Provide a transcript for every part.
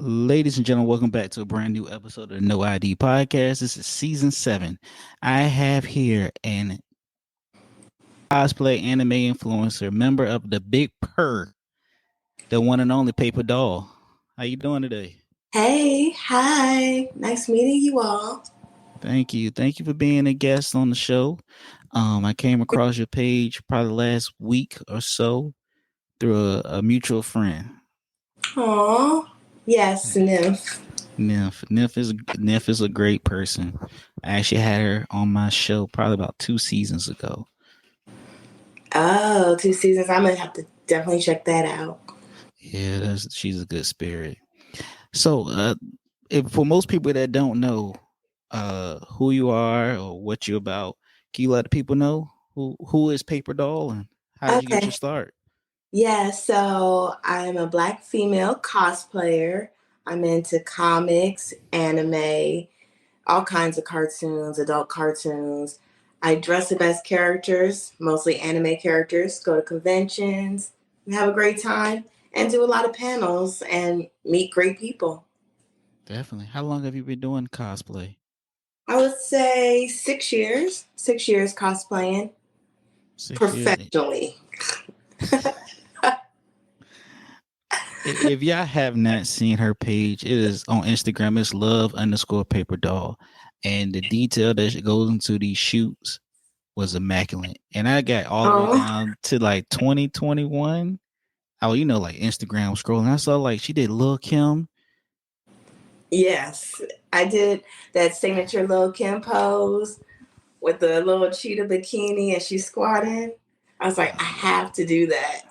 Ladies and gentlemen, welcome back to a brand new episode of the No ID Podcast. This is season 7. I have here an cosplay anime influencer, member of the Big Purr, the one and only Paperdoll. How you doing today? Hey, hi. Nice meeting you all. Thank you. Thank you for being a guest on the show. I came across your page probably last week or so through a mutual friend. Aw. Yes, Nymph. Nymph is a great person. I actually had her on my show probably about 2 seasons ago. Oh, 2 seasons. I'm gonna have to definitely check that out. Yeah, she's a good spirit. So, if for most people that don't know who you are or what you're about, can you let the people know who is Paper Doll and how did you get your Okay. start? Yeah, so I'm a black female cosplayer. I'm into comics, anime, all kinds of cartoons, adult cartoons. I dress up as characters, mostly anime characters, go to conventions, have a great time, and do a lot of panels and meet great people. Definitely. How long have you been doing cosplay? I would say 6 years, 6 years cosplaying 6 years. professionally. If y'all have not seen her page, it is on Instagram. It's love_paper doll. And the detail that goes into these shoots was immaculate. And I got all the way Oh, down to like 2021. Oh, like Instagram scrolling. I saw like she did Lil Kim. yes. I did that signature Lil Kim pose with the little cheetah bikini and she's squatting. I was like, I have to do that.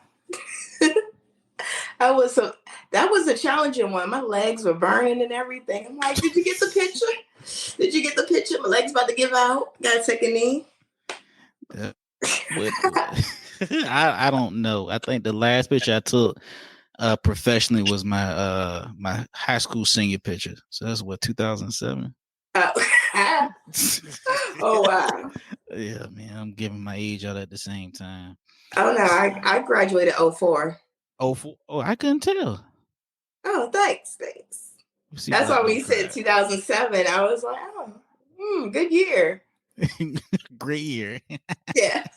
I was so that was a challenging one. My legs were burning and everything. I'm like, did you get the picture? Did you get the picture? My legs about to give out. Gotta take a knee. What? I don't know. I think the last picture I took professionally was my high school senior picture. So that's what 2007. Oh, oh wow. Yeah, man, I'm giving my age out at the same time. Oh no, I graduated '04. Oh, I couldn't tell. Oh, thanks. See, That's why black when don't you said cry. 2007, I was like, good year. Great year. Yeah.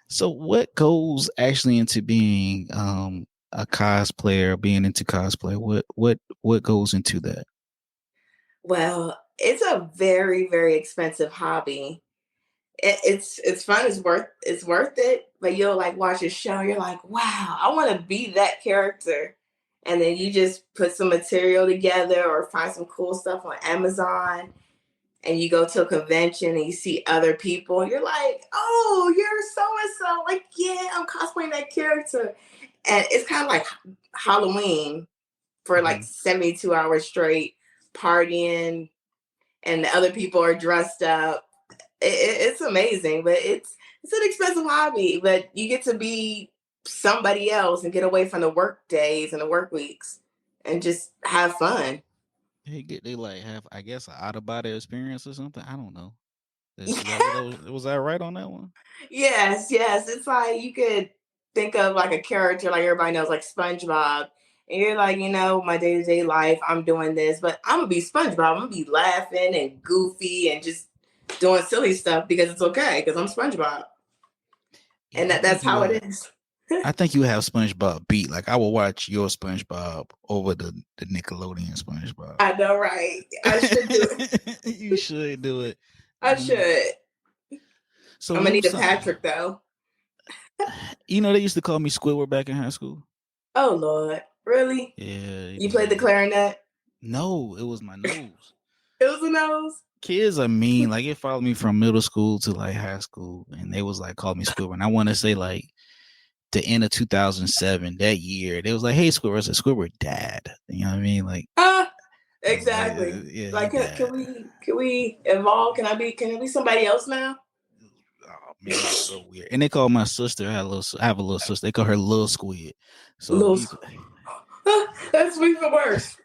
So, what goes actually into being a cosplayer, being into cosplay? What goes into that? Well, it's a very, very expensive hobby. It's fun. It's worth it. But you'll like watch a show. You're like, wow, I want to be that character. And then you just put some material together or find some cool stuff on Amazon and you go to a convention and you see other people, you're like, oh, you're so and so. Like, yeah, I'm cosplaying that character. And it's kind of like Halloween for like Mhm. 72 hours straight, partying, and the other people are dressed up. It's amazing, but it's an expensive hobby, but you get to be somebody else and get away from the work days and the work weeks and just have fun. They like have, I guess, an out of body experience or something. I don't know. Is that what that was? Was I right on that one? Yes. It's like you could think of like a character like everybody knows, like SpongeBob. And you're like, my day-to-day life, I'm doing this, but I'm gonna be SpongeBob. I'm gonna be laughing and goofy and just doing silly stuff because it's okay, because I'm SpongeBob. Yeah, And that's how it is. I think you have SpongeBob beat. Like I will watch your SpongeBob over the Nickelodeon SpongeBob. I know, right? I should do it. You should do it. I should. So I'm gonna need who's a Patrick though. they used to call me Squidward back in high school. Oh Lord. Really? Yeah, they You played the did. clarinet? No, it was my nose. It was a nose. Kids are mean. Like it followed me from middle school to like high school, and they was like call me Squidward. And I want to say like the end of 2007, that year, they was like, "Hey, Squidward." I said, "Squidward died." You know what I mean? Like, Ah, I was like, exactly. "Yeah, he Like, can died." we evolve? Can I be somebody else now? Oh man, it was so weird. And they call my sister. I have a little sister. They call her Little Squid. So Little we. squid. That's even worse.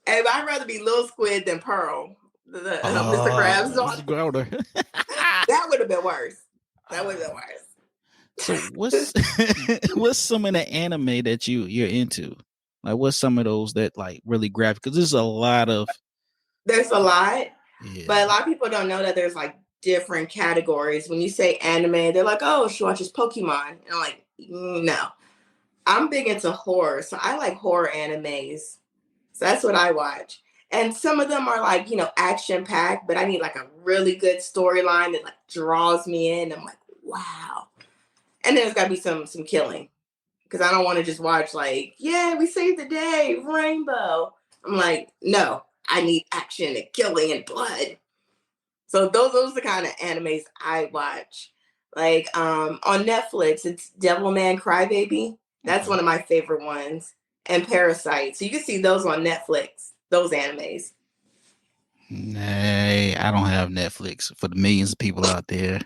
Hey, but I'd rather be little squid than Pearl, the Mr. Krabs Mr. daughter. Grounder. That would have been worse. That would have been So worse. what's what's some of the anime that you're into? Like, what's some of those that like really grab? Because there's a lot of There's a lot, but a yeah. lot of people don't know that there's like different categories. When you say anime, they're like, oh, she watches Pokemon. And I'm like, no. I'm big into horror, so I like horror animes. So that's what I watch. And some of them are like, action packed, but I need like a really good storyline that like draws me in. I'm like, wow. And then there's gotta be some killing. Because I don't want to just watch like, yeah, we saved the day, rainbow. I'm like, no, I need action and killing and blood. So those are the kind of animes I watch. Like on Netflix, it's Devilman Crybaby. That's Okay. one of my favorite ones. And Parasite. So you can see those on Netflix, those animes. Nay, I don't have Netflix. For the millions of people out there,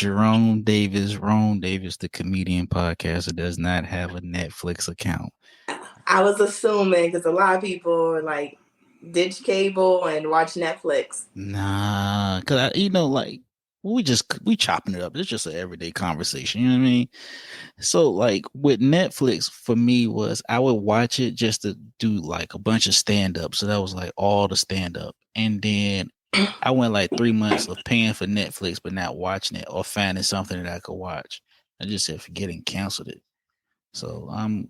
Rome Davis, the comedian podcaster, does not have a Netflix account. I was assuming because a lot of people like ditch cable and watch Netflix. Nah, cause like we chopping it up. It's just an everyday conversation. You know what I mean? So like with Netflix for me was I would watch it just to do like a bunch of stand up. So that was like all the stand up. And then I went like 3 months of paying for Netflix but not watching it or finding something that I could watch. I just said forget it and canceled it. So I'm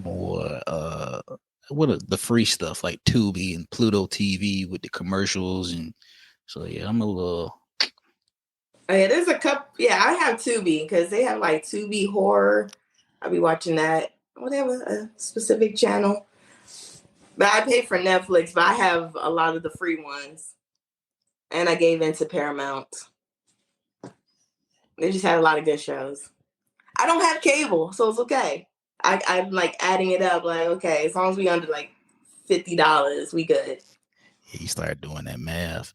more what are the free stuff like Tubi and Pluto TV with the commercials and so yeah, I'm a little Oh, yeah, there's a couple. Yeah, I have Tubi because they have like Tubi horror. I'll be watching that. Oh, they have a specific channel. But I pay for Netflix, but I have a lot of the free ones. And I gave in to Paramount. They just had a lot of good shows. I don't have cable, so it's okay. I'm like adding it up, like, okay, as long as we under like $50, we good. he started doing that math.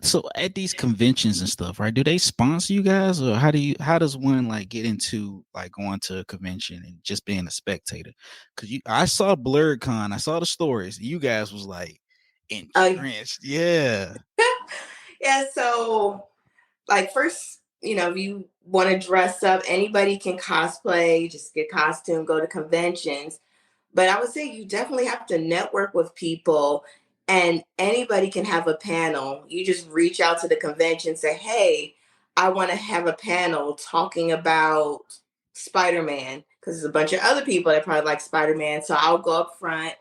So at these conventions and stuff, right? Do they sponsor you guys, or how does one like get into like going to a convention and just being a spectator? Because I saw BlurredCon, I saw the stories. You guys was like Uh, entrenched, yeah. yeah, so like first, if you want to dress up, anybody can cosplay, just get costume, go to conventions. But I would say you definitely have to network with people, and anybody can have a panel. You just reach out to the convention, say, hey, I want to have a panel talking about Spider-Man because there's a bunch of other people that probably like Spider-Man. So I'll go up front,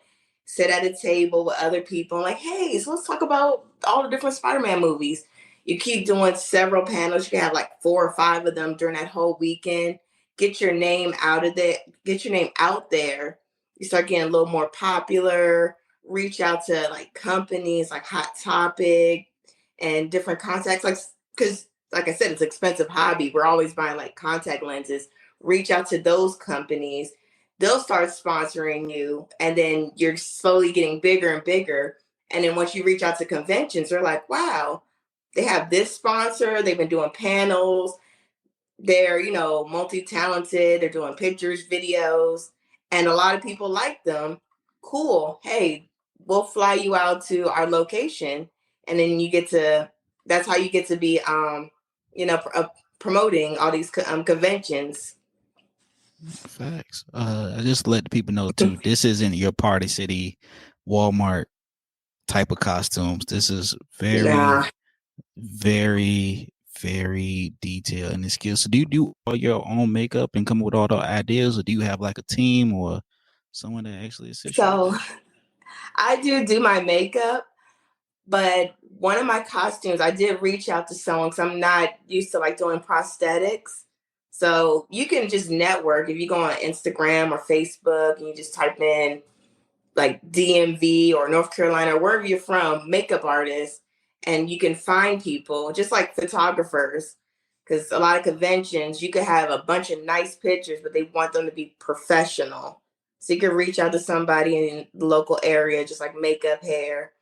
sit at a table with other people, like, hey, so let's talk about all the different Spider-Man movies. You keep doing several panels. You can have like 4 or 5 of them during that whole weekend. Get your name out of there. Get your name out there. You start getting a little more popular. Reach out to like companies like Hot Topic and different contacts. Like, because like I said, it's an expensive hobby. We're always buying like contact lenses. Reach out to those companies. They'll start sponsoring you, and then you're slowly getting bigger and bigger. And then once you reach out to conventions, they're like, wow, they have this sponsor. They've been doing panels. They're, multi-talented. They're doing pictures, videos, and a lot of people like them. Cool. Hey, we'll fly you out to our location, and then you get to. That's how you get to be, promoting all these conventions. Facts. I just let the people know too. This isn't your Party City, Walmart type of costumes. This is Nah. very, very, very detailed in the skills. So do you do all your own makeup and come up with all the ideas, or do you have like a team or someone that actually assists you with So that? I do my makeup. But one of my costumes, I did reach out to someone because I'm not used to like doing prosthetics. So you can just network if you go on Instagram or Facebook and you just type in like DMV or North Carolina or wherever you're from, makeup artists, and you can find people just like photographers. Because a lot of conventions, you could have a bunch of nice pictures, but they want them to be professional. So you can reach out to somebody in the local area, just like makeup, hair,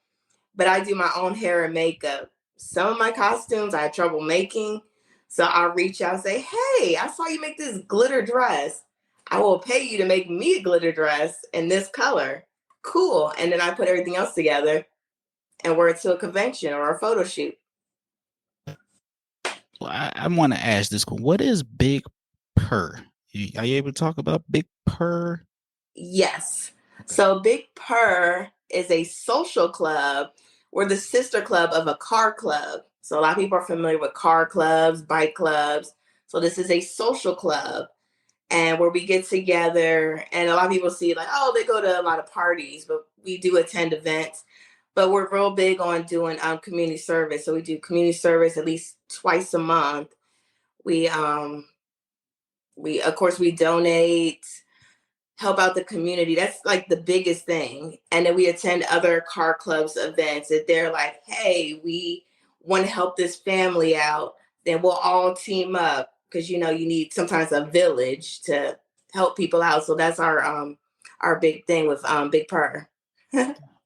but I do my own hair and makeup. Some of my costumes I have trouble making. So I'll reach out and say, hey, I saw you make this glitter dress. I will pay you to make me a glitter dress in this color. Cool. And then I put everything else together and wear it to a convention or a photo shoot. Well, I want to ask this one. What is Big Purr? Are you able to talk about Big Purr? Yes. Okay. So Big Purr is a social club. We're the sister club of a car club. So a lot of people are familiar with car clubs, bike clubs. So this is a social club, and where we get together, and a lot of people see like, oh, they go to a lot of parties, but we do attend events. But we're real big on doing community service. So we do community service at least twice a month. We we of course we donate, help out the community. That's like the biggest thing. And then we attend other car clubs events that they're like, hey, we want to help this family out. Then we'll all team up because you know you need sometimes a village to help people out. So that's our big thing with Big Purr.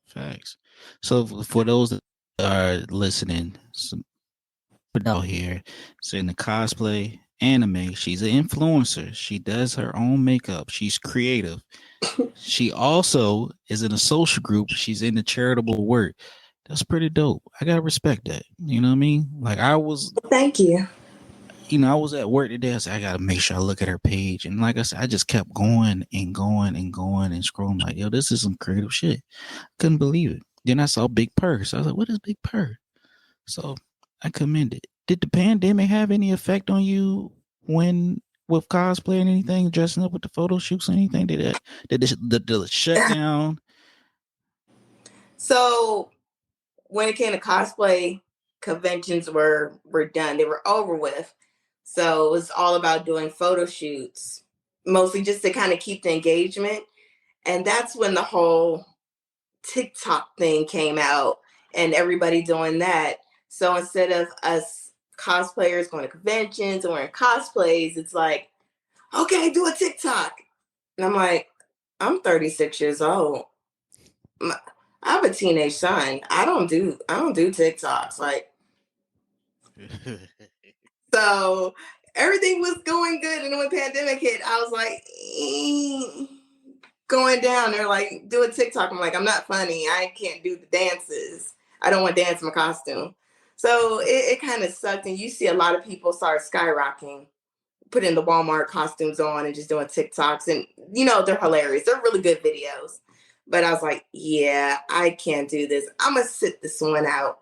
Facts. So for those that are listening, some put out here, so in the cosplay anime, she's an influencer. She does her own makeup. She's creative. She also is in a social group. She's into charitable work. That's pretty dope. I gotta respect that. You know what I mean? Like I was, Thank you. I was at work today. I said I gotta make sure I look at her page, and like I said, I just kept going and going and going and scrolling. Like, yo, this is some creative shit. Couldn't believe it. Then I saw Big Purr. So I was like, what is Big Purr? So I commend it. Did the pandemic have any effect on you when with cosplay and anything, dressing up with the photo shoots or anything? Did the shutdown? So when it came to cosplay, conventions were done. They were over with. So it was all about doing photo shoots, mostly just to kind of keep the engagement. And that's when the whole TikTok thing came out and everybody doing that. So instead of us cosplayers going to conventions and wearing cosplays, it's like, okay, do a TikTok. And I'm like, I'm 36 years old. I have a teenage son. I don't do TikToks. Like, so everything was going good, and then when pandemic hit, I was like, going down. They're like, do a TikTok. I'm like, I'm not funny. I can't do the dances. I don't want to dance in my costume. So it kind of sucked, and you see a lot of people start skyrocketing, putting the Walmart costumes on and just doing TikToks, and they're hilarious. They're really good videos. But I was like, yeah, I can't do this. I'm gonna sit this one out.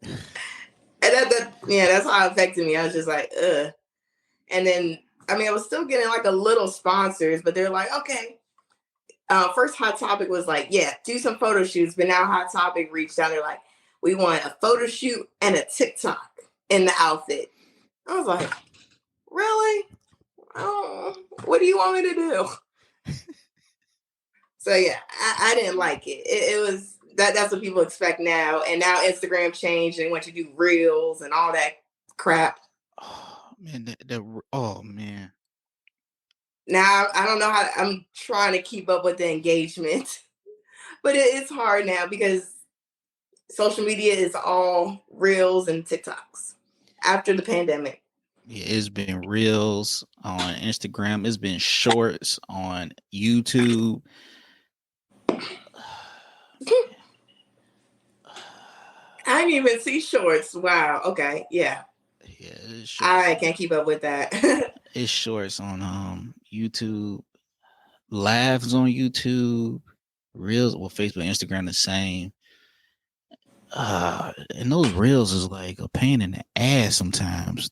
And yeah, that's how it affected me. I was just like, ugh. And then, I mean, I was still getting like a little sponsors, but they're like, okay. First, Hot Topic was like, yeah, do some photo shoots. But now Hot Topic reached out. They're like, we want a photo shoot and a TikTok in the outfit. I was like, really? Oh, what do you want me to do? So yeah, I didn't like it. It was that's what people expect now. And now Instagram changed and want you to do reels and all that crap. Oh man, oh man. Now I don't know how I'm trying to keep up with the engagement, but it's hard now because social media is all reels and TikToks after the pandemic. Yeah, it's been reels on Instagram. It's been shorts on YouTube. I didn't even see shorts. Wow. Okay. Yeah. Yeah, it's shorts. I can't keep up with that. It's shorts on YouTube, lives on YouTube, reels. Well, Facebook, Instagram, the same. And those reels is like a pain in the ass sometimes.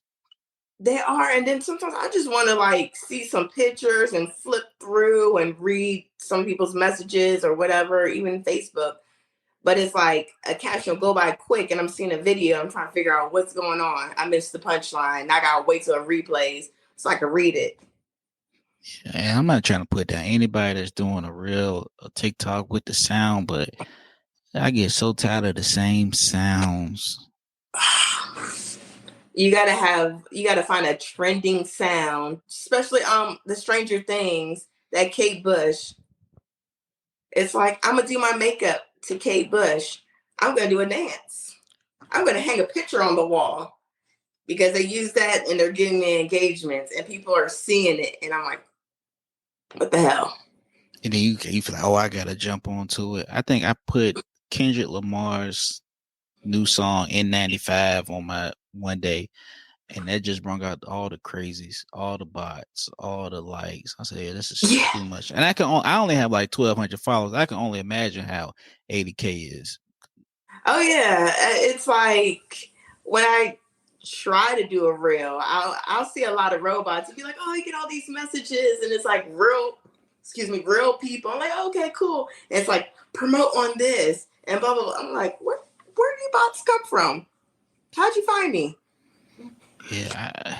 They are. And then sometimes I just want to like see some pictures and flip through and read some people's messages or whatever, even Facebook. But it's like a caption will go by quick and I'm seeing a video. I'm trying to figure out what's going on. I missed the punchline. I got to wait till it replays so I can read it. And I'm not trying to put down anybody that's doing a TikTok with the sound, but I get so tired of the same sounds. You gotta find a trending sound, especially the Stranger Things, that Kate Bush. It's like I'm gonna do my makeup to Kate Bush. I'm gonna do a dance. I'm gonna hang a picture on the wall because they use that and they're getting the engagements and people are seeing it. And I'm like, what the hell? And then you feel like, oh, I gotta jump onto it. I think I put Kendrick Lamar's new song N95 on my one day, and that just brought out all the crazies, all the bots, all the likes. I said, yeah, this is Yeah. too much. And I only have like 1,200 followers. I can only imagine how 80K is. Oh yeah, it's like when I try to do a reel, I'll see a lot of robots and be like, oh, you get all these messages, and it's like real, excuse me, real people. I'm like, okay, cool. And it's like promote on this and blah blah blah. I'm like, where do you bots come from? How'd you find me? Yeah,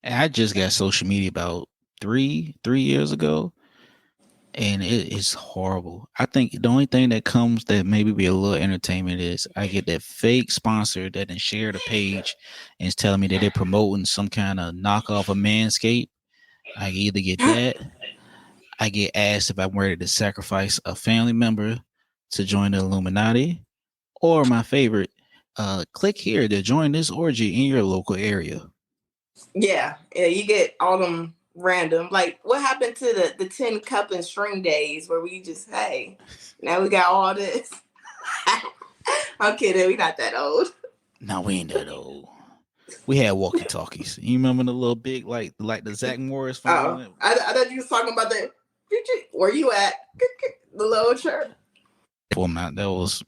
I just got social media about three years ago, and it is horrible. I think the only thing that comes that maybe be a little entertainment is I get that fake sponsor that then share the page and is telling me that they're promoting some kind of knockoff of Manscaped. I either get that, I get asked if I'm ready to sacrifice a family member to join the Illuminati, or my favorite, click here to join this orgy in your local area. Yeah, yeah, you get all them random. Like, what happened to the 10 cup and string days where we just, hey, now we got all this. I'm kidding, we not that old. No, we ain't that old. We had walkie talkies. You remember the little big like the Zach Morris Oh, phone? I thought you was talking about the. Where you at? The little chirp. Well, man, that was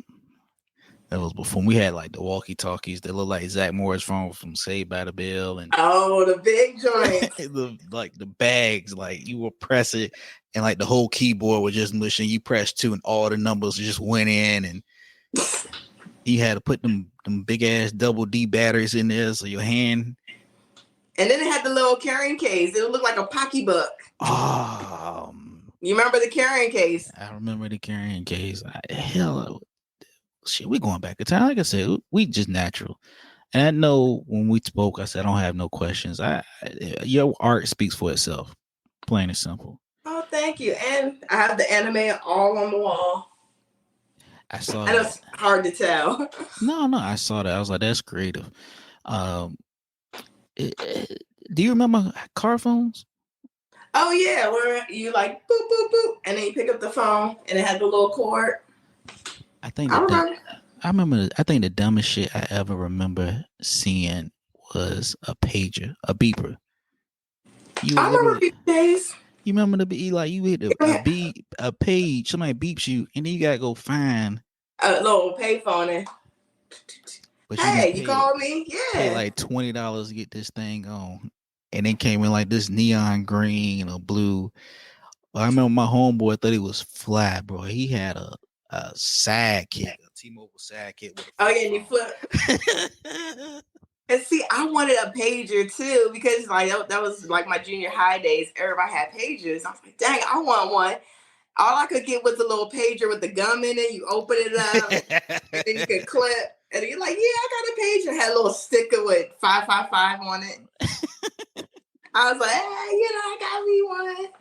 before we had like the walkie talkies that look like Zach Morris phone from Saved by the Bell, and Oh, the big joints. the bags, like you would press it and like the whole keyboard was just mushing. You press two and all the numbers just went in, and you had to put them big ass double D batteries in there so your hand. And then it had the little carrying case. It would look like a pocketbook. You remember the carrying case? I remember the carrying case. Hell, shit, we going back in time. Like I said, we just natural. And I know when we spoke, I said I don't have no questions. Your art speaks for itself, plain and simple. Oh, thank you. And I have the anime all on the wall. I saw I know that. it's hard to tell. No, I saw that. I was like, that's creative. Um, do you remember car phones? Oh yeah, where you like boop boop boop, and then you pick up the phone, and it had the little cord. I think I remember. I remember. I think the dumbest shit I ever remember seeing was a pager, a beeper. You I remember literally, these days. you remember the be like you hit a beep, a page, somebody beeps you, and then you gotta go find A little payphone. And, but you hey, you called me? pay Yeah. like $20 to get this thing on, and it came in like this neon green or blue. Well, I remember my homeboy thought he was fly, bro. He had a sidekick, a T-Mobile sidekick. With Oh yeah, and you flip. And see, I wanted a pager too because like that was like my junior high days. Everybody had pagers. I was like, dang, I want one. All I could get was a little pager with the gum in it. You open it up, and then you could clip. And you're like, yeah, I got a pager. It had a little sticker with 555 on it. I was like, hey, I got me one.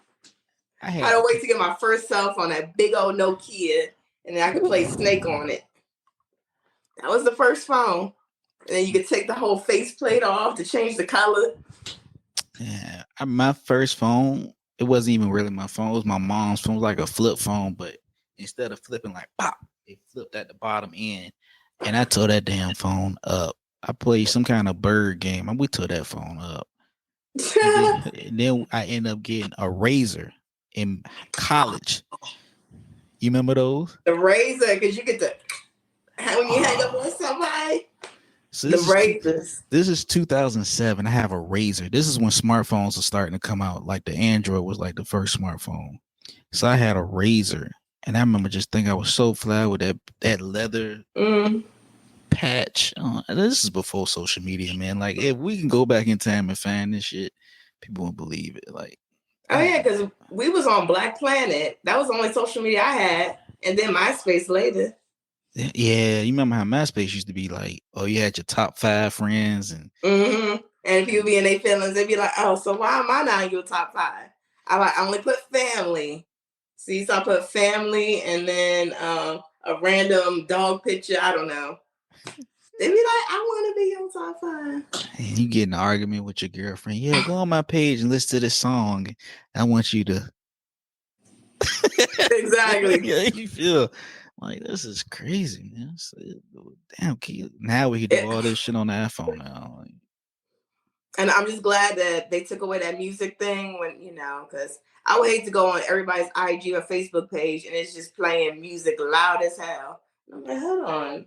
I had to wait to get my first cell phone, that big old Nokia, and then I could play Snake on it. That was the first phone. And then you could take the whole faceplate off to change the color. Yeah, my first phone, it wasn't even really my phone. It was my mom's phone. It was like a flip phone, but instead of flipping like pop, it flipped at the bottom end. And I tore that damn phone up. I played some kind of bird game, and we tore that phone up. And then I ended up getting a Razor in college. You remember those? The Razor, because you get the when you hang up on somebody. So the Razors. This is 2007. I have a Razor. This is when smartphones are starting to come out. Like the Android was like the first smartphone. So I had a Razor, and I remember just thinking I was so fly with that leather patch. This is before social media, man. Like if we can go back in time and find this shit, people won't believe it. Like, oh yeah, because we was on Black Planet. That was the only social media I had, and then MySpace later. Yeah, you remember how MySpace used to be like? Oh, you had your top 5 friends, and and people be in their feelings. They'd be like, "Oh, so why am I not in your top 5?" I only put family. See, so I put family, and then a random dog picture. I don't know. They'd be like, "I want to be your top 5." And you get in an argument with your girlfriend. Yeah, go on my page and listen to this song. I want you to. Exactly. Yeah, you feel like this is crazy, man. Damn, now we can do all this shit on the iPhone now. And I'm just glad that they took away that music thing when, because I would hate to go on everybody's IG or Facebook page and it's just playing music loud as hell. I'm like, hold on.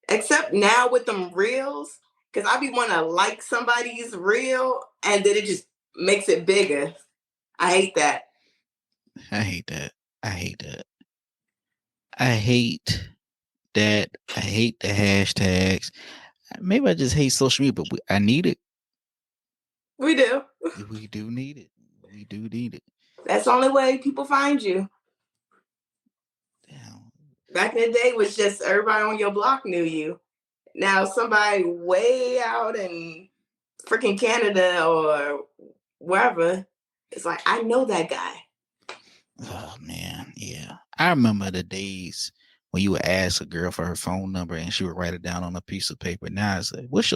Except now with them reels, because I be want to like somebody's reel and then it just makes it bigger. I hate that. I hate that. I hate that. I hate that. I hate the hashtags. Maybe I just hate social media, but I need it. We do. We do need it. We do need it. That's the only way people find you. Damn. Back in the day, it was just everybody on your block knew you. Now somebody way out in freaking Canada or wherever, it's like I know that guy. Oh man, yeah. I remember the days when you would ask a girl for her phone number and she would write it down on a piece of paper. Now it's like, what's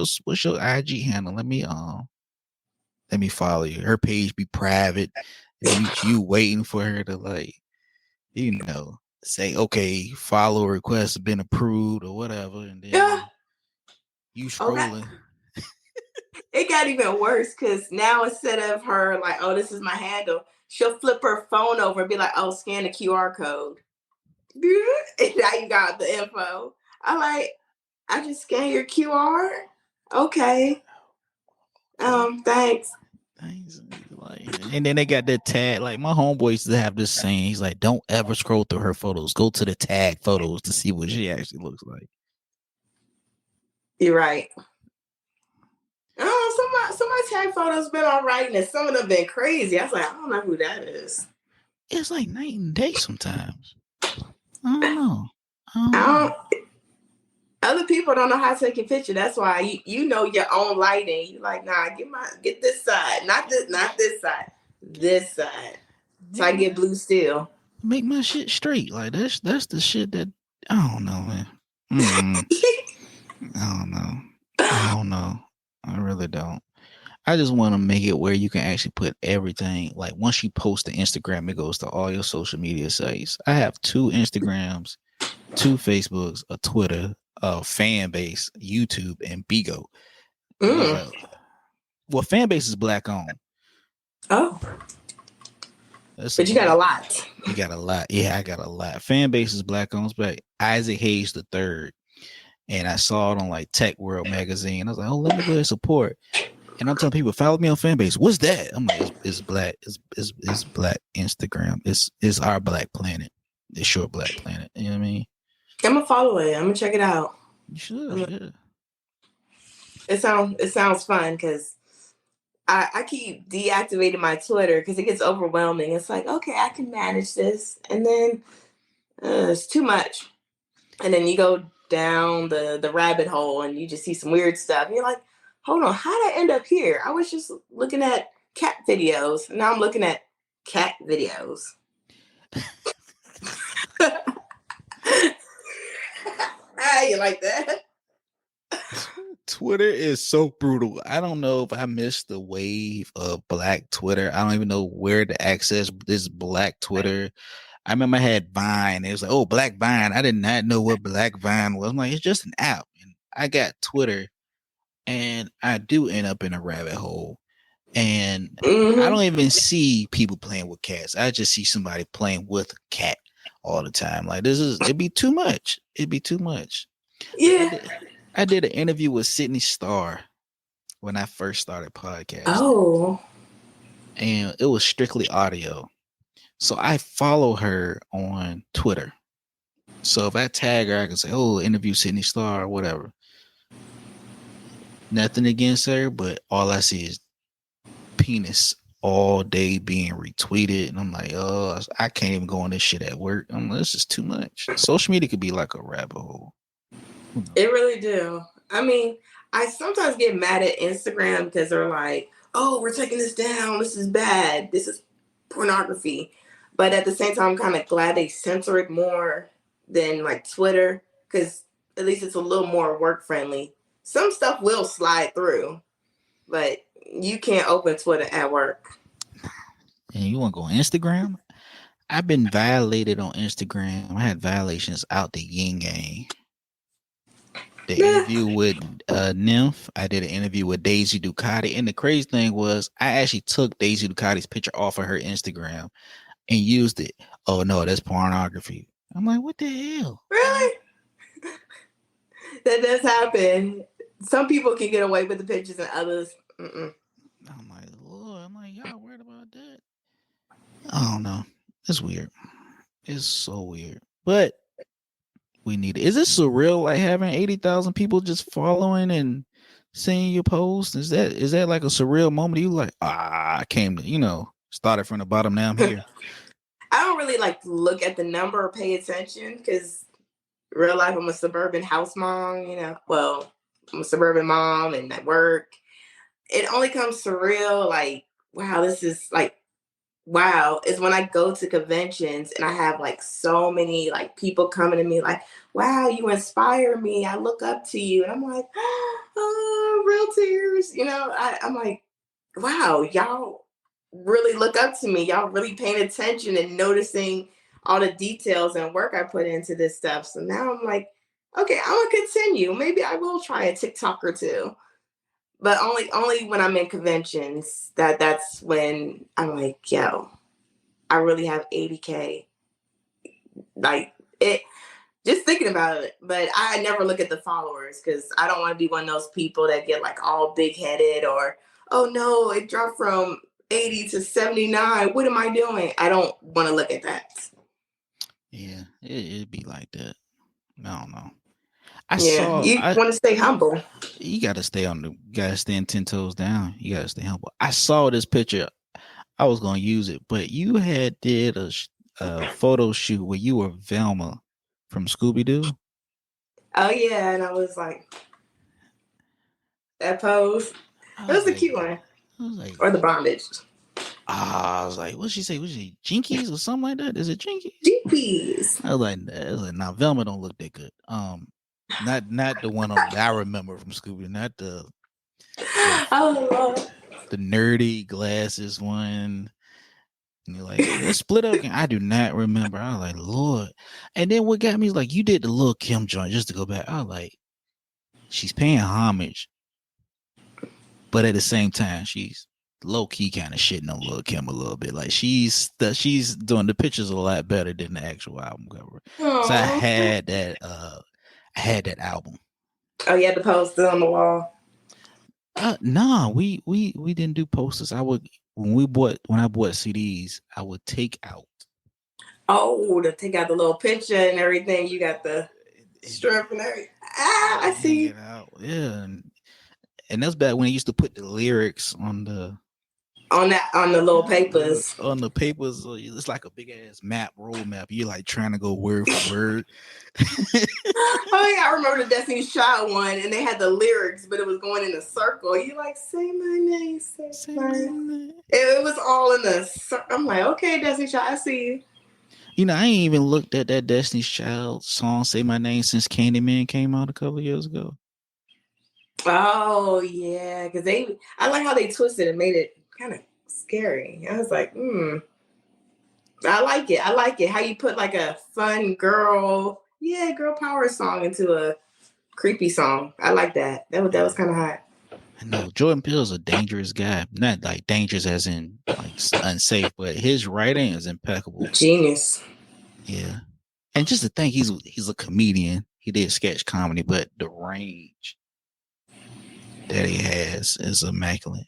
your IG handle? Let me follow you. Her page be private. You waiting for her to say, okay, follow request has been approved or whatever, and Yeah. then you Okay. scrolling. It got even worse because now instead of her like, oh, this is my handle, she'll flip her phone over and be like, oh, scan the QR code. And now you got the info. I just scan your QR. Okay. Thanks. And then they got that tag. Like my homeboy used to have this saying. He's like, "Don't ever scroll through her photos. Go to the tag photos to see what she actually looks like." You're right. Oh, some of my tag photos been all right, and some of them been crazy. I was like, I don't know who that is. It's like night and day sometimes. I don't know. I I don't know. don't. Other people don't know how to take a picture. That's why you know your own lighting. You like, nah, get this side, not this side, this side. So I get blue still. Make my shit straight. Like that's the shit that I don't know, man. Mm-mm. I don't know. I don't know. I really don't. I just want to make it where you can actually put everything. Like once you post to Instagram, it goes to all your social media sites. I have 2 Instagrams, 2 Facebooks, a Twitter, a fan base, YouTube, and Bigo. And I was Mm. like, well, fan base is black owned. Oh, That's a but you got a black. lot. You got a lot. Yeah, I got a lot. Fan base is black owned, but Isaac Hayes the third. And I saw it on like Tech World magazine. I was like, oh, let me go ahead and support. And I'm telling people, follow me on Fanbase. What's that? I'm like, it's black. It's black Instagram. It's our black planet. It's your black planet. You know what I mean? I'm gonna follow it. I'm gonna check it out. You should. Yeah. It sounds fun because I keep deactivating my Twitter because it gets overwhelming. It's like, okay, I can manage this, and then it's too much. And then you go down the rabbit hole and you just see some weird stuff. And you're like, hold on, how did I end up here? I was just looking at cat videos. Now I'm looking at cat videos. Ah, you like that? Twitter is so brutal. I don't know if I missed the wave of black Twitter. I don't even know where to access this black Twitter. I remember I had Vine. It was like, oh, Black Vine. I did not know what Black Vine was. I'm like, it's just an app. And I got Twitter, and I do end up in a rabbit hole. And I don't Mm-hmm. even see people playing with cats. I just see somebody playing with a cat all the time. Like it'd be too much. It'd be too much. Like Yeah. I did an interview with Sydney Starr when I first started podcasting, Oh. and it was strictly audio. So I follow her on Twitter. So if I tag her, I can say, "Oh, interview Sydney Starr" or whatever. Nothing against her, but all I see is penis all day being retweeted, and I'm like, oh, I can't even go on this shit at work. I'm like, this is too much. Social media could be like a rabbit hole. It really do. I mean, I sometimes get mad at Instagram because they're like, "Oh, we're taking this down. This is bad. This is pornography." But at the same time, I'm kind of glad they censor it more than like Twitter because at least it's a little more work friendly. Some stuff will slide through, but you can't open Twitter at work. And you want to go on Instagram? I've been violated on Instagram. I had violations out the yin yang. the interview with Nymph. I did an interview with Daisy Ducati, and the crazy thing was, I actually took Daisy Ducati's picture off of her Instagram and used it. Oh no, that's pornography. I'm like, what the hell? Really? That does happen. Some people can get away with the pictures and others. Mm-mm. I'm like, Lord, I'm like, y'all worried about that? I don't know. It's weird. It's so weird. But we need it. Is it surreal like having 80,000 people just following and seeing your post? Is that like a surreal moment? You like, I came to, started from the bottom. Now I'm here. I don't really like look at the number or pay attention because real life I'm a suburban house mom, Well, I'm a suburban mom and at work. It only comes surreal like, wow, this is like wow, is when I go to conventions and I have like so many like people coming to me like, wow, you inspire me. I look up to you. And I'm like, oh, real tears. I'm like, wow, y'all really look up to me. Y'all really paying attention and noticing all the details and work I put into this stuff. So now I'm like, okay, I'm gonna continue. Maybe I will try a TikTok or two. But only when I'm in conventions that's when I'm like, yo, I really have 80K. Like it just thinking about it. But I never look at the followers because I don't want to be one of those people that get like all big headed or oh no, it dropped from 80 to 79. What am I doing? I don't want to look at that. Yeah, it'd be like that. I don't know. I Yeah. saw You I want to stay humble. You gotta stand 10 toes down. You gotta stay humble. I saw this picture. I was gonna use it, but you had did a photo shoot where you were Velma from Scooby Doo. Oh yeah. And I was like, that pose. I It was was a like, cute one. I was like, Or the bondage. I was like, what'd she say? Was she Jinkies or something like that? Is it Jinkies? GPs. Now Velma don't look that good. Not the one on that I remember from Scooby, not the Oh Lord. the nerdy glasses one. And you're like, let's split up again. I do not remember. I was like, Lord. And then what got me is like, you did the little Kim joint just to go back. I was like, she's paying homage, but at the same time, she's low key kind of shitting on Lil Kim a little bit. Like she's doing the pictures a lot better than the actual album cover. So Aww. I had that album. Oh, you had to post it on the wall. Nah, we didn't do posters. When I bought CDs, I would take out. Oh, to take out the little picture and everything. You got the And strip and everything. Ah, I hang see. it out. Yeah. And that's back when I used to put the lyrics On the little papers. on the papers. So it's like a big ass road map. You're like trying to go word for word. Oh yeah, I remember the Destiny's Child one, and they had the lyrics, but it was going in a circle. You like say my name, say Say my my name. name. It was all in the. I'm like, okay, Destiny's Child, I see you. I ain't even looked at that Destiny's Child song "Say My Name" since Candyman came out a couple years ago. Oh yeah, because I like how they twisted and made it kind of scary. I was like, I like it. I like it. How you put like a fun girl power song into a creepy song. I like that. That was Yeah. kind of hot. I know Jordan Peele's a dangerous guy. Not like dangerous as in like unsafe, but his writing is impeccable. Genius. Yeah. And just to think he's a comedian. He did sketch comedy, but the range that he has is immaculate.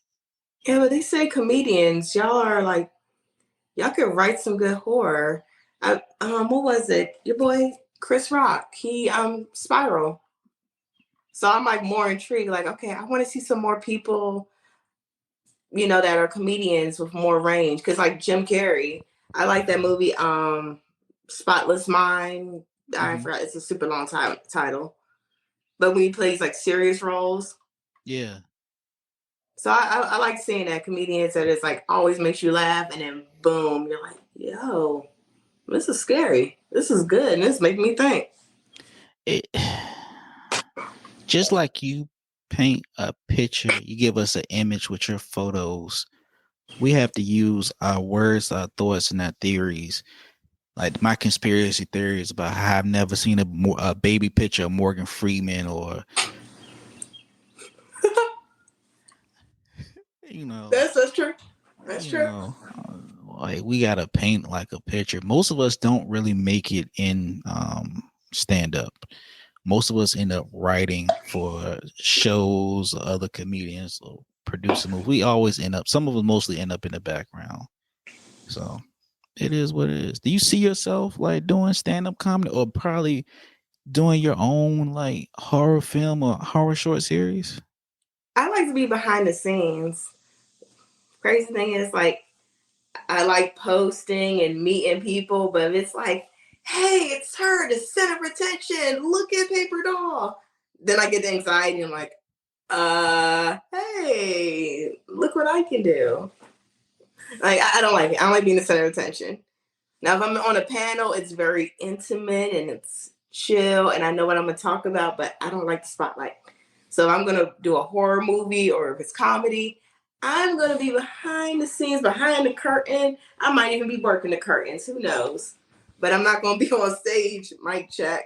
Yeah, but they say comedians, y'all are like y'all could write some good horror. What was it? Your boy Chris Rock. He Spiral. So I'm like more intrigued. Like, okay, I want to see some more people that are comedians with more range. Cause like Jim Carrey, I like that movie, Spotless Mind. I Mm-hmm. forgot, it's a super long title. But when he plays like serious roles. Yeah. So I like seeing that comedians that is like always makes you laugh and then boom, you're like, yo, this is scary. This is good. And this making me think. It just like you paint a picture, you give us an image with your photos. We have to use our words, our thoughts, and our theories Like my conspiracy theory is about how I've never seen a baby picture of Morgan Freeman or you know That's true. That's you true. know like we gotta paint like a picture. Most of us don't really make it in stand up. Most of us end up writing for shows or other comedians or producing movies. We always end up, some of us mostly end up in the background. So it is what it is. Do you see yourself like doing stand up comedy or probably doing your own like horror film or horror short series? I like to be behind the scenes. Crazy thing is, like, I like posting and meeting people, but it's like, hey, it's her, the center of attention. Look at Paperdoll. Then I get the anxiety and I'm like, hey, look what I can do. Like, I don't like it. I don't like being the center of attention. Now, if I'm on a panel, it's very intimate and it's chill, and I know what I'm going to talk about, but I don't like the spotlight. So if I'm going to do a horror movie or if it's comedy, I'm going to be behind the scenes, behind the curtain. I might even be working the curtains. Who knows? But I'm not going to be on stage. Mic check.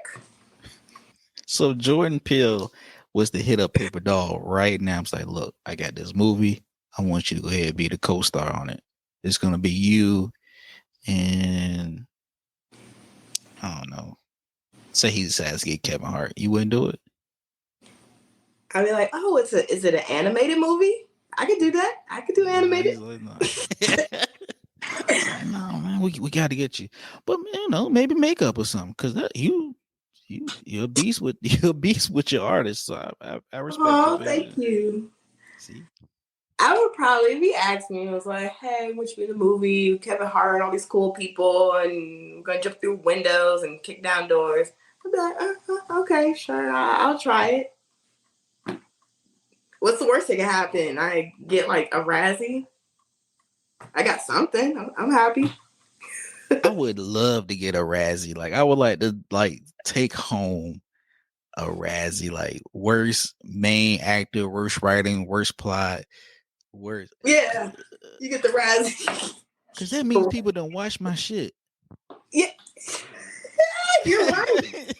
So Jordan Peele was to hit up Paper Doll right now. I'm like, look, I got this movie. I want you to go ahead and be the co-star on it. It's gonna be you and I don't know. Say he decides to get Kevin Hart. You wouldn't do it? I'd be like, oh, is it an animated movie? I could do that. I could do No, animated. he's like, no. It's like, no, man, we got to get you. But maybe makeup or something, because you're a beast with you're a beast with your artist. So I respect your Oh, thank vision. you. See, I would probably, if he asked me, it was like, hey, what you be in the movie? Kevin Hart and all these cool people, and we're going to jump through windows and kick down doors. I'd be like, okay, sure, I'll try it. What's the worst that can happen? I get like a Razzie. I got something. I'm happy. I would love to get a Razzie. Like I would like to like take home a Razzie. Like worst main actor, worst writing, worst plot, worst. Yeah, you get the Razzie. Because that means people don't watch my shit. Yeah, you're right.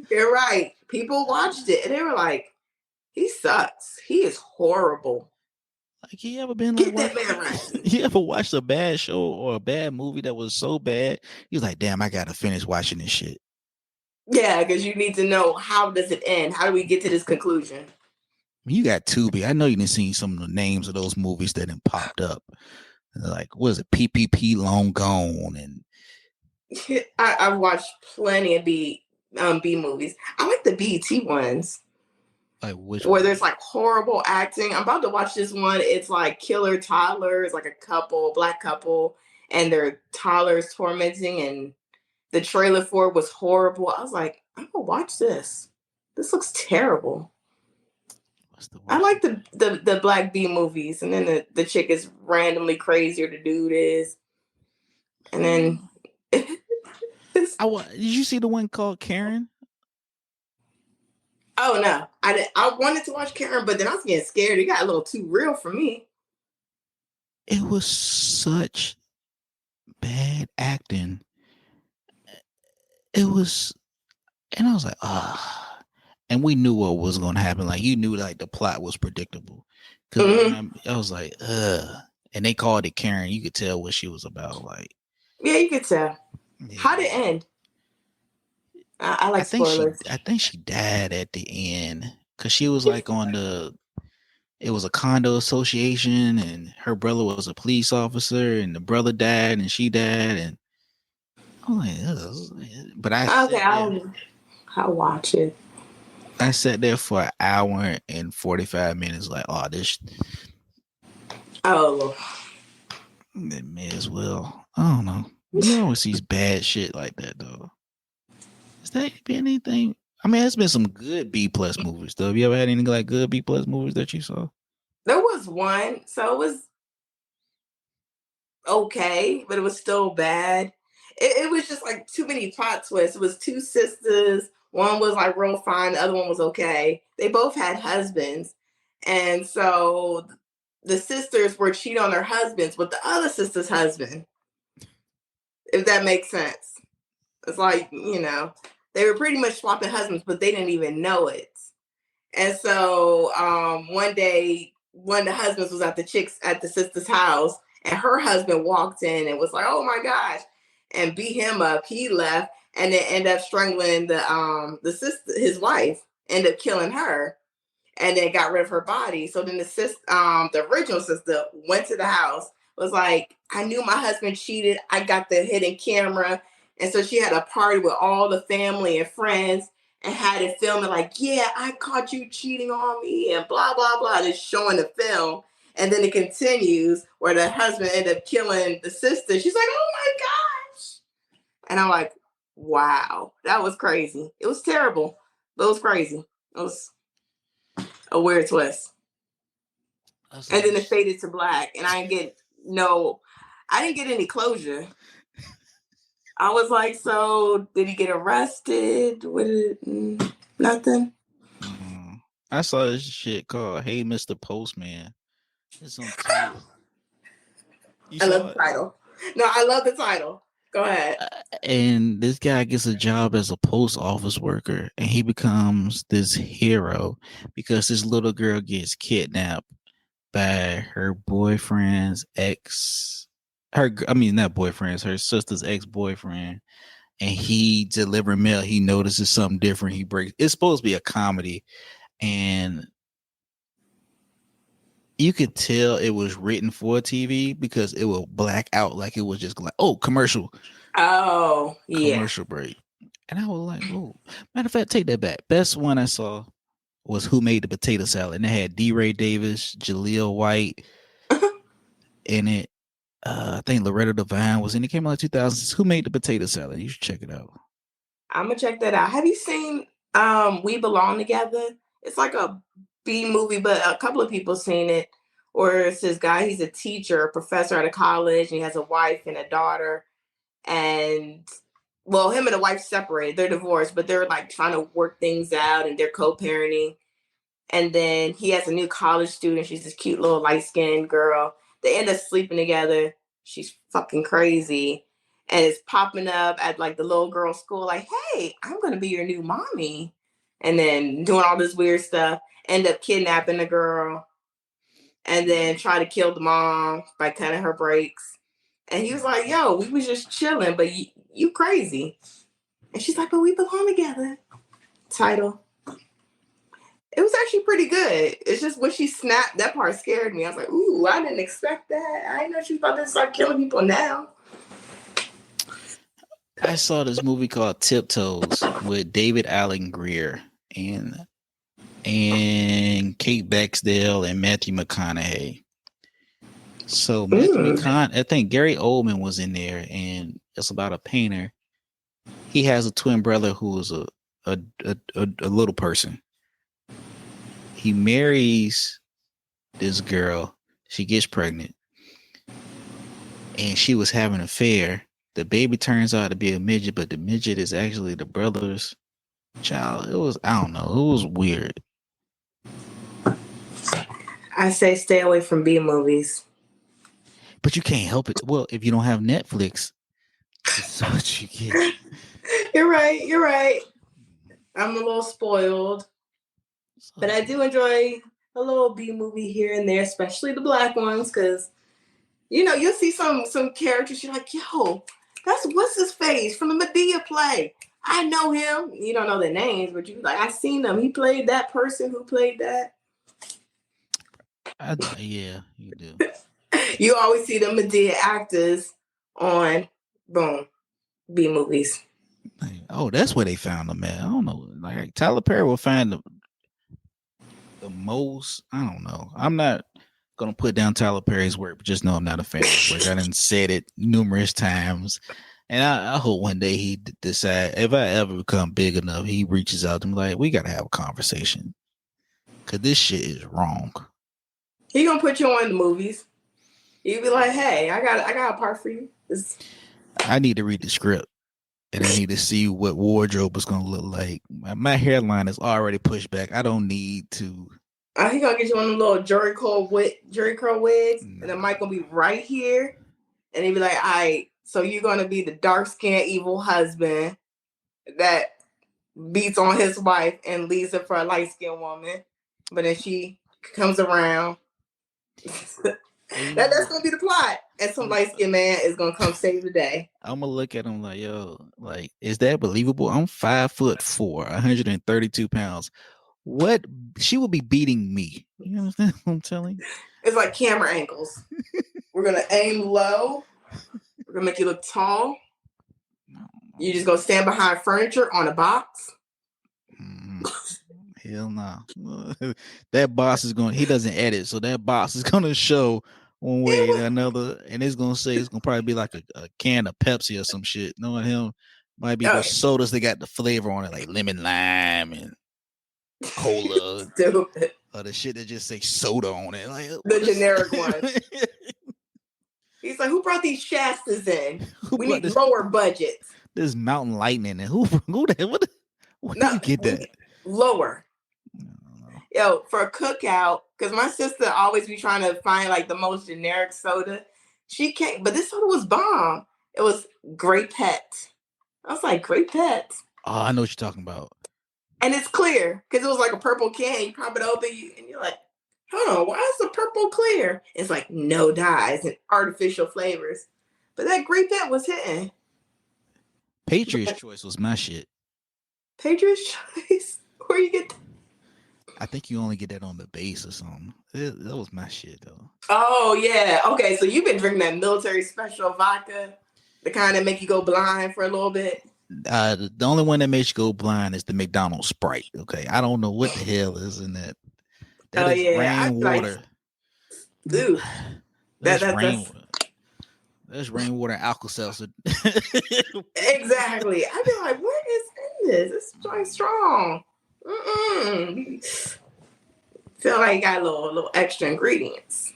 You're right. People watched it and they were like, he sucks. He is horrible. Like you ever been like Get that watch? man Razzie. You ever watched a bad show or a bad movie that was so bad? You're like, damn, I gotta finish watching this shit. Yeah, because you need to know, how does it end? How do we get to this conclusion? You got Tubi. I know you didn't see some of the names of those movies that then popped up. Like, what is it? PPP Long Gone and I've watched plenty of B movies. I like the BET ones like which where one? there's like horrible acting. I'm about to watch this one. It's like killer toddlers, like a couple, black couple, and their toddlers tormenting, and the trailer for it was horrible. I was like, I'm gonna watch this. This looks terrible. What's the I worst? like the black B movies, and then the chick is randomly crazier. The dude is, and then Did you see the one called Karen? oh no, I didn't. I wanted to watch Karen, but then I was getting scared. It got a little too real for me. It was such bad acting. It was, and I was like, ah. And we knew what was going to happen. Like you knew, like the plot was predictable. Because Hmm. I was like, ugh. And they called it Karen. You could tell what she was about. Like, Yeah, you could tell. How did it yeah. end? I like spoilers. I think she died at the end because she was like on the. It was a condo association, and her brother was a police officer, and the brother died, and she died, and I'm like, ugh. But Okay, I'll watch it. I sat there for an hour and 45 minutes, like, oh, this Oh, it may as well. I don't know. You always see bad shit like that though. Has there been anything? I mean, there's been some good B plus movies though. Have you ever had any like good B plus movies that you saw? there was one, so it was okay, but it was still bad. It was just like too many plot twists. It was two sisters. One was like real fine. The other one was okay. They both had husbands, and so the sisters were cheating on their husbands with the other sister's husband. if that makes sense. It's like, they were pretty much swapping husbands, but they didn't even know it. And so one day, one of the husbands was at the sister's house, and her husband walked in and was like, "Oh my gosh," and beat him up. He left, and then ended up strangling the sister, his wife, ended up killing her, and then got rid of her body. So then the original sister went to the house, was like, I knew my husband cheated. I got the hidden camera. And so she had a party with all the family and friends and had it filming like, yeah, I caught you cheating on me and blah, blah, blah. Just showing the film. And then it continues where the husband ended up killing the sister. She's like, oh my gosh. And I'm like, wow, that was crazy. It was terrible, but it was crazy. It was a weird twist. That's And then it understandable. faded to black, and I didn't get any closure. I was like, so did he get arrested? Nothing. I saw this shit called "Hey, Mr. Postman." It's on Tubi. You I love saw the it? title. No, I love the title. Go ahead. And this guy gets a job as a post office worker, and he becomes this hero because this little girl gets kidnapped by her boyfriend's ex. I mean, not boyfriend's, her sister's ex boyfriend. And he delivering mail. He notices something different. He breaks. It's supposed to be a comedy, and you could tell it was written for TV because it will black out like it was just like, oh, Oh, yeah. commercial break. And I was like, oh, matter of fact, take that back. Best one I saw was Who Made the Potato Salad. And they had D. Ray Davis, Jaleel White in it. I think Loretta Devine was in it. Came out in 2000s. Who Made the Potato Salad? You should check it out. I'm gonna check that out. Have you seen We Belong Together? It's like a B movie, but a couple of people seen it. Or it's this guy, he's a teacher, a professor at a college, and he has a wife and a daughter. And well, him and the wife separated. They're divorced, but they're like trying to work things out and they're co-parenting. And then he has a new college student. She's this cute little light-skinned girl. They end up sleeping together. She's fucking crazy. And it's popping up at like the little girl's school, like, hey, I'm gonna be your new mommy. And then doing all this weird stuff. End up kidnapping the girl and then try to kill the mom by cutting her brakes. And he was like, yo, we was just chilling, but you crazy. And she's like, but we belong together. Title. It was actually pretty good. It's just when she snapped, that part scared me. I was like, ooh, I didn't expect that. I didn't know she was about to start killing people now. I saw this movie called Tiptoes with David Allen Greer and Kate Beckinsale and Matthew McConaughey. So Matthew Mm. McConaughey, I think Gary Oldman was in there, and it's about a painter. He has a twin brother who is a little person. He marries this girl. She gets pregnant, and she was having an affair. The baby turns out to be a midget, but the midget is actually the brother's child. It was, I don't know, it was weird. I say stay away from B movies. But you can't help it. Well, if you don't have Netflix, this is what you get. You're right. You're right. I'm a little spoiled, but I do enjoy a little B movie here and there, especially the black ones, because you'll see some characters. You're like, yo, that's what's his face from the Medea play. I know him. You don't know their names, but you like, I seen them. He played that person who played that. Yeah, you do. You always see the Medea actors on boom B movies. Like, oh, that's where they found them at. I don't know. Like Tyler Perry will find the most. I don't know. I'm not gonna put down Tyler Perry's work, but just know I'm not a fan of his work. I done said it numerous times, and I hope one day he decide if I ever become big enough, he reaches out to me like, we gotta have a conversation because this shit is wrong. He gonna put you on the movies. You be like, hey, I got a part for you. I need to read the script. And I need to see what wardrobe is going to look like. My hairline is already pushed back. I don't need to. He gonna get you on the little Jerry curl wigs, and the Nah. mic gonna be right here, and he be like, "All right, So you're going to be the dark-skinned evil husband that beats on his wife and leaves her for a light-skinned woman. But then she comes around. Hey, That's going to be the plot. And some light-skinned man is going to come save the day. I'm gonna look at him like, yo, like, is that believable? I'm 5'4", 132 pounds. What? She will be beating me. You understand what I'm telling you? It's like camera angles. We're going to aim low. We're going to make you look tall. You just going to stand behind furniture on a box. Hell no. That box is going, he doesn't edit. So that box is going to show one way or another. And it's going to say, it's going to probably be like a can of Pepsi or some shit. Knowing him, might be those sodas that got the flavor on it, like lemon lime and cola. Stupid. Or the shit that just say soda on it. Like, the generic one. He's like, who brought these Shastas in? We need lower budgets. This Mountain Lightning. And who the where do you get that? Lower. Yo, for a cookout, because my sister always be trying to find like the most generic soda. She can't, but this soda was bomb. It was Great Pet. I was like, Great Pet. Oh, I know what you're talking about. And it's clear because it was like a purple can. You pop it open and you're like, hold on, why is the purple clear? It's like no dyes and artificial flavors. But that Great Pet was hitting. Patriots Choice was my shit. Patriots Choice? Where you get that? I think you only get that on the base or something. That was my shit, though. Oh, yeah. Okay, so you've been drinking that military special vodka, the kind that make you go blind for a little bit? The only one that makes you go blind is the McDonald's Sprite, okay? I don't know what the hell is in that. That is rainwater. Dude. That's rainwater. That's rainwater and Alka-Seltzer. Exactly. I'd be like, what is in this? It's so strong. Feel like you got a little extra ingredients.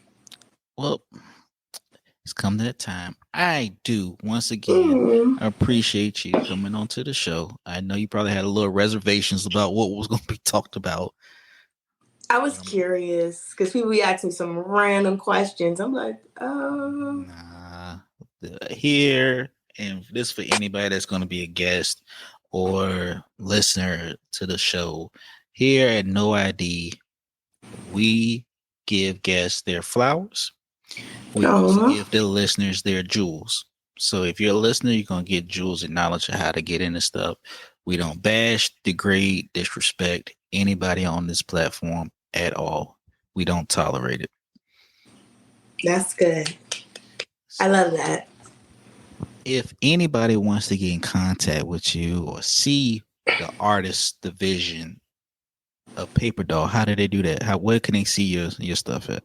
Well, it's come that time. I do once again appreciate you coming onto the show. I know you probably had a little reservations about what was going to be talked about. I was curious because people be asking me some random questions. I'm like, oh. Nah. Here, and this for anybody that's going to be a guest or listener to the show, here at No ID, we give guests their flowers. We also give the listeners their jewels. So if you're a listener, you're going to get jewels and knowledge of how to get into stuff. We don't bash, degrade, disrespect anybody on this platform at all. We don't tolerate it. That's good. I love that. If anybody wants to get in contact with you or see the artist division of Paperdoll, how do they do that? Where can they see your stuff at?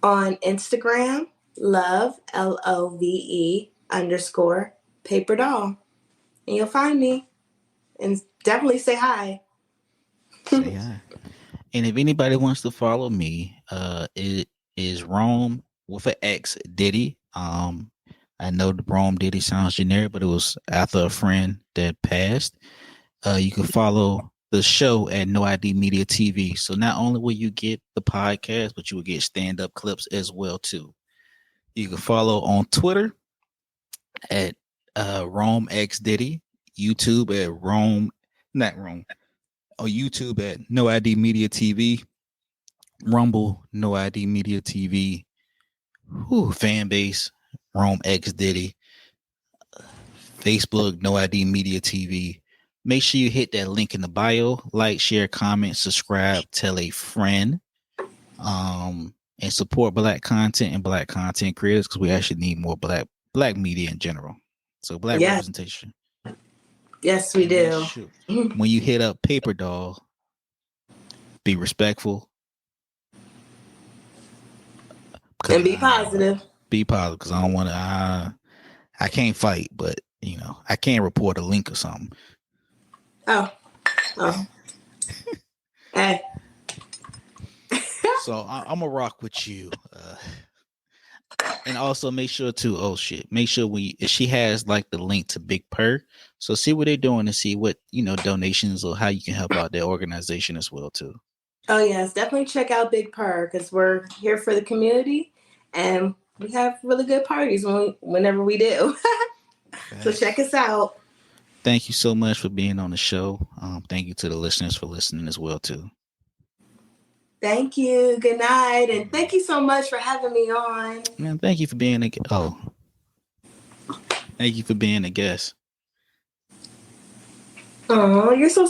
On Instagram, love, LOVE _ Paperdoll. And you'll find me. And definitely say hi. Say hi. And if anybody wants to follow me, it is Rome with an X Diddy. I know the Rome Diddy sounds generic, but it was after a friend that passed. You can follow the show at No ID Media TV. So not only will you get the podcast, but you will get stand-up clips as well too. You can follow on Twitter at Rome X Diddy, YouTube at Rome, not Rome, or YouTube at No ID Media TV, Rumble No ID Media TV, fan base Rome X Diddy, Facebook No ID Media TV. Make sure you hit that link in the bio, like, share, comment, subscribe, tell a friend, and support Black content and Black content creators because we actually need more Black media in general. So Black representation. Yes, we do. When you hit up Paperdoll, be respectful and be positive. Be positive because I don't want to. I can't fight, but I can't report a link or something. Oh. Hey. So I'm gonna rock with you, and also make sure to make sure she has like the link to Big Purr. So see what they're doing and see what donations or how you can help out their organization as well too. Oh yes, definitely check out Big Purr because we're here for the community and we have really good parties whenever we do. So check us out. Thank you so much for being on the show. Thank you to the listeners for listening as well too. Thank you. Good night, and thank you so much for having me on. Man, thank you for being thank you for being a guest. Oh, you're so